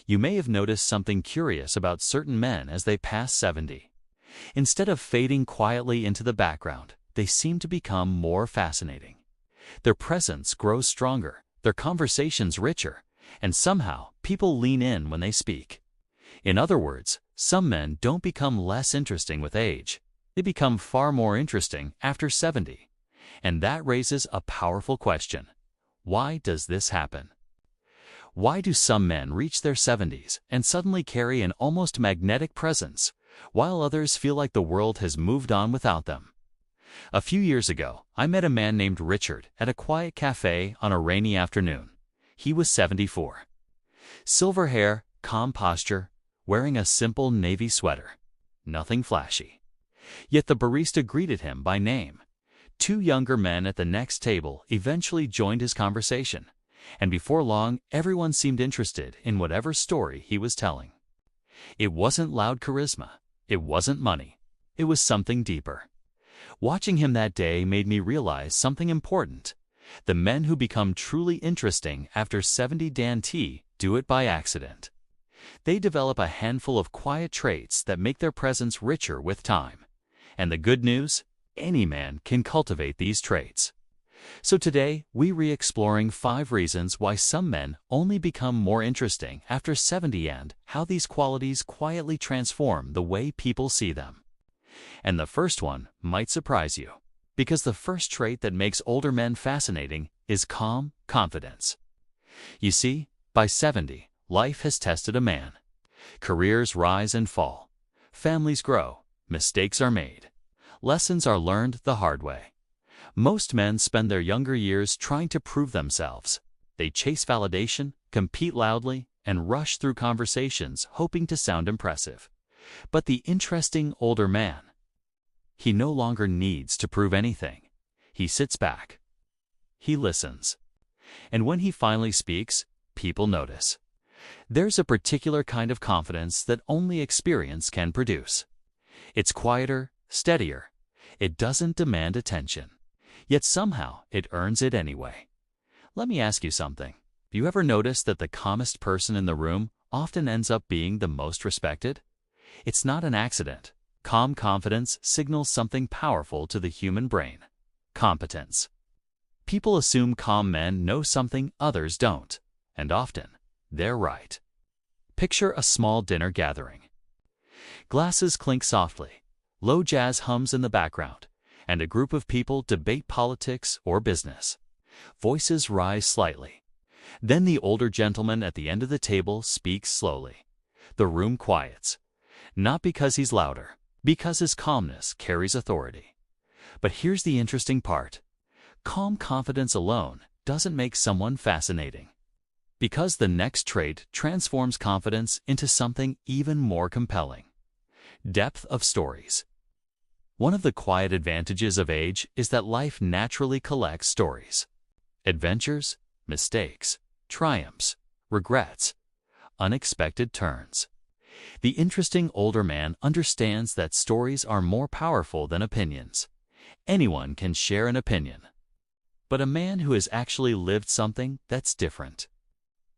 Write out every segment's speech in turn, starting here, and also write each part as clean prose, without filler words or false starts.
You may have noticed something curious about certain men as they pass 70. Instead of fading quietly into the background, they seem to become more fascinating. Their presence grows stronger, their conversations richer, and somehow people lean in when they speak. In other words, some men don't become less interesting with age. They become far more interesting after 70. And that raises a powerful question. Why does this happen? Why do some men reach their 70s and suddenly carry an almost magnetic presence, while others feel like the world has moved on without them? A few years ago, I met a man named Richard at a quiet cafe on a rainy afternoon. He was 74. Silver hair, calm posture, wearing a simple navy sweater. Nothing flashy. Yet the barista greeted him by name. Two younger men at the next table eventually joined his conversation, and before long, everyone seemed interested in whatever story he was telling. It wasn't loud charisma. It wasn't money. It was something deeper. Watching him that day made me realize something important. The men who become truly interesting after 70 Dan T do it by accident. They develop a handful of quiet traits that make their presence richer with time. And the good news? Any man can cultivate these traits. So today, we're re-exploring 5 reasons why some men only become more interesting after 70 and how these qualities quietly transform the way people see them. And the first one might surprise you, because the first trait that makes older men fascinating is calm confidence. You see, by 70, life has tested a man. Careers rise and fall. Families grow. Mistakes are made. Lessons are learned the hard way. Most men spend their younger years trying to prove themselves. They chase validation, compete loudly, and rush through conversations hoping to sound impressive. But the interesting older man, he no longer needs to prove anything. He sits back. He listens. And when he finally speaks, people notice. There's a particular kind of confidence that only experience can produce. It's quieter, steadier. It doesn't demand attention. Yet somehow it earns it anyway. Let me ask you something. Have you ever noticed that the calmest person in the room often ends up being the most respected? It's not an accident. Calm confidence signals something powerful to the human brain: competence. People assume calm men know something others don't, and often they're right. Picture a small dinner gathering. Glasses clink softly, low jazz hums in the background, and a group of people debate politics or business. Voices rise slightly. Then the older gentleman at the end of the table speaks slowly. The room quiets. Not because he's louder, because his calmness carries authority. But here's the interesting part. Calm confidence alone doesn't make someone fascinating. Because the next trait transforms confidence into something even more compelling: depth of stories. One of the quiet advantages of age is that life naturally collects stories. Adventures, mistakes, triumphs, regrets, unexpected turns. The interesting older man understands that stories are more powerful than opinions. Anyone can share an opinion. But a man who has actually lived something, that's different.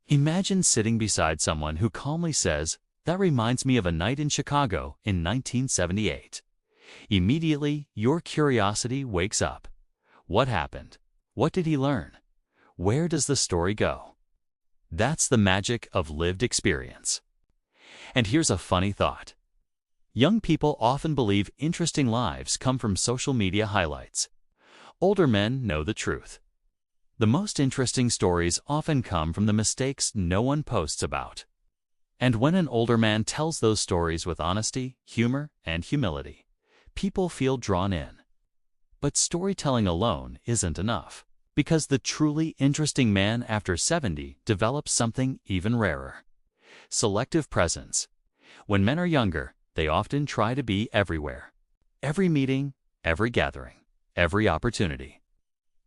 Imagine sitting beside someone who calmly says, "That reminds me of a night in Chicago in 1978. Immediately, your curiosity wakes up. What happened? What did he learn? Where does the story go? That's the magic of lived experience. And here's a funny thought. Young people often believe interesting lives come from social media highlights. Older men know the truth. The most interesting stories often come from the mistakes no one posts about. And when an older man tells those stories with honesty, humor, and humility, people feel drawn in. But storytelling alone isn't enough, because the truly interesting man after 70 develops something even rarer: selective presence. When men are younger, they often try to be everywhere. Every meeting, every gathering, every opportunity.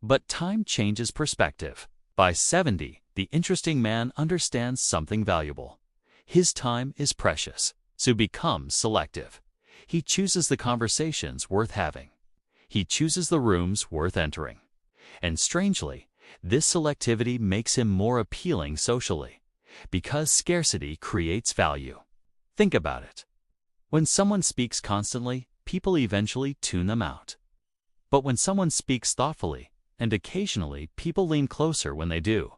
But time changes perspective. By 70, the interesting man understands something valuable. His time is precious, so becomes selective. He chooses the conversations worth having. He chooses the rooms worth entering. And strangely, this selectivity makes him more appealing socially, Because scarcity creates value. Think about it. When someone speaks constantly, people eventually tune them out. But when someone speaks thoughtfully, and occasionally people lean closer when they do.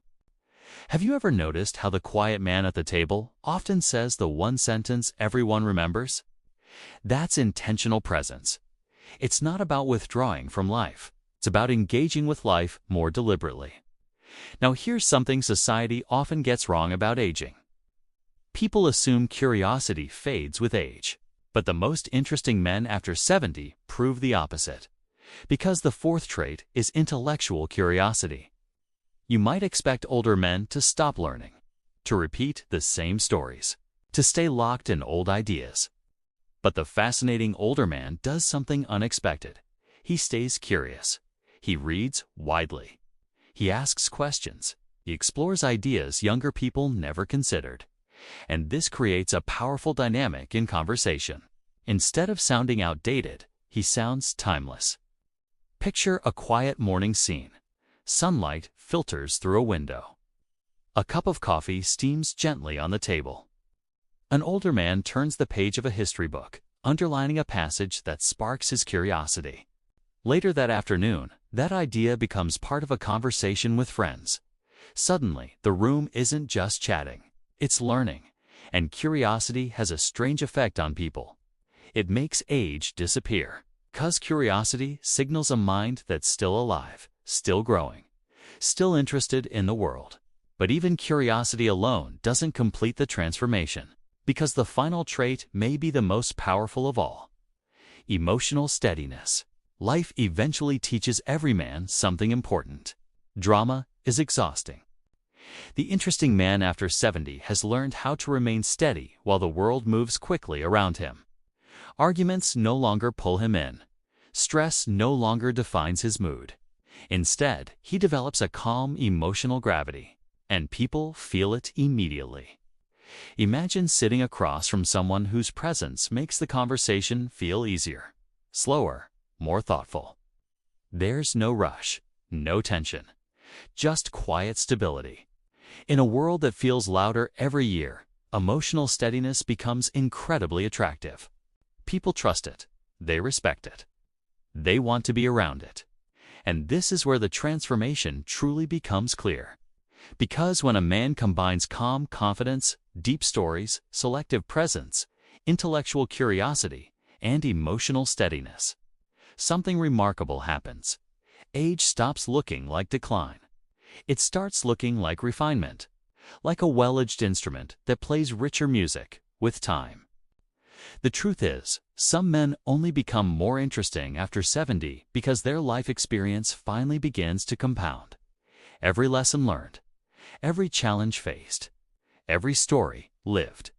Have you ever noticed how the quiet man at the table often says the one sentence everyone remembers? That's intentional presence. It's not about withdrawing from life. It's about engaging with life more deliberately. Now here's something society often gets wrong about aging. People assume curiosity fades with age, but the most interesting men after 70 prove the opposite. Because the fourth trait is intellectual curiosity. You might expect older men to stop learning, to repeat the same stories, to stay locked in old ideas. But the fascinating older man does something unexpected. He stays curious. He reads widely. He asks questions. He explores ideas younger people never considered. And this creates a powerful dynamic in conversation. Instead of sounding outdated, he sounds timeless. Picture a quiet morning scene. Sunlight filters through a window. A cup of coffee steams gently on the table. An older man turns the page of a history book, underlining a passage that sparks his curiosity. Later that afternoon, that idea becomes part of a conversation with friends. Suddenly, the room isn't just chatting, it's learning, and curiosity has a strange effect on people. It makes age disappear, 'cause curiosity signals a mind that's still alive, still growing, still interested in the world. But even curiosity alone doesn't complete the transformation, because the final trait may be the most powerful of all. Emotional steadiness. Life eventually teaches every man something important. Drama is exhausting. The interesting man after 70 has learned how to remain steady while the world moves quickly around him. Arguments no longer pull him in. Stress no longer defines his mood. Instead, he develops a calm emotional gravity, and people feel it immediately. Imagine sitting across from someone whose presence makes the conversation feel easier, slower, more thoughtful. There's no rush, no tension, just quiet stability. In a world that feels louder every year, emotional steadiness becomes incredibly attractive. People trust it. They respect it. They want to be around it. And this is where the transformation truly becomes clear. Because when a man combines calm confidence, deep stories, selective presence, intellectual curiosity, and emotional steadiness, something remarkable happens. Age stops looking like decline. It starts looking like refinement, like a well-edged instrument that plays richer music with time. The truth is, some men only become more interesting after 70 because their life experience finally begins to compound. Every lesson learned, every challenge faced, every story lived.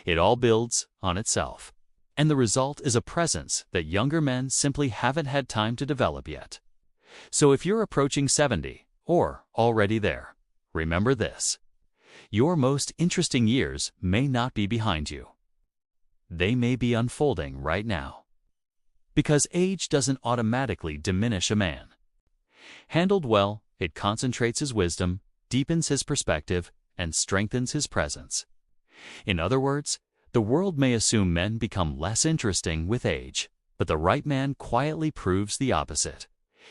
It all builds on itself. And the result is a presence that younger men simply haven't had time to develop yet. So if you're approaching 70, or already there, remember this. Your most interesting years may not be behind you. They may be unfolding right now. Because age doesn't automatically diminish a man. Handled well, it concentrates his wisdom, deepens his perspective, and strengthens his presence. In other words, the world may assume men become less interesting with age, but the right man quietly proves the opposite.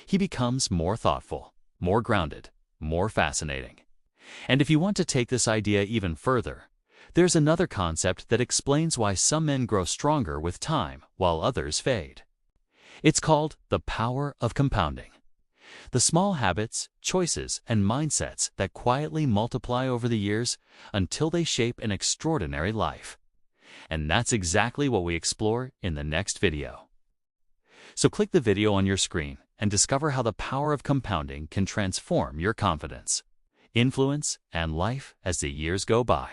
He becomes more thoughtful, more grounded, more fascinating. And if you want to take this idea even further, there's another concept that explains why some men grow stronger with time while others fade. It's called the power of compounding. The small habits, choices, and mindsets that quietly multiply over the years until they shape an extraordinary life. And that's exactly what we explore in the next video. So click the video on your screen and discover how the power of compounding can transform your confidence, influence, and life as the years go by.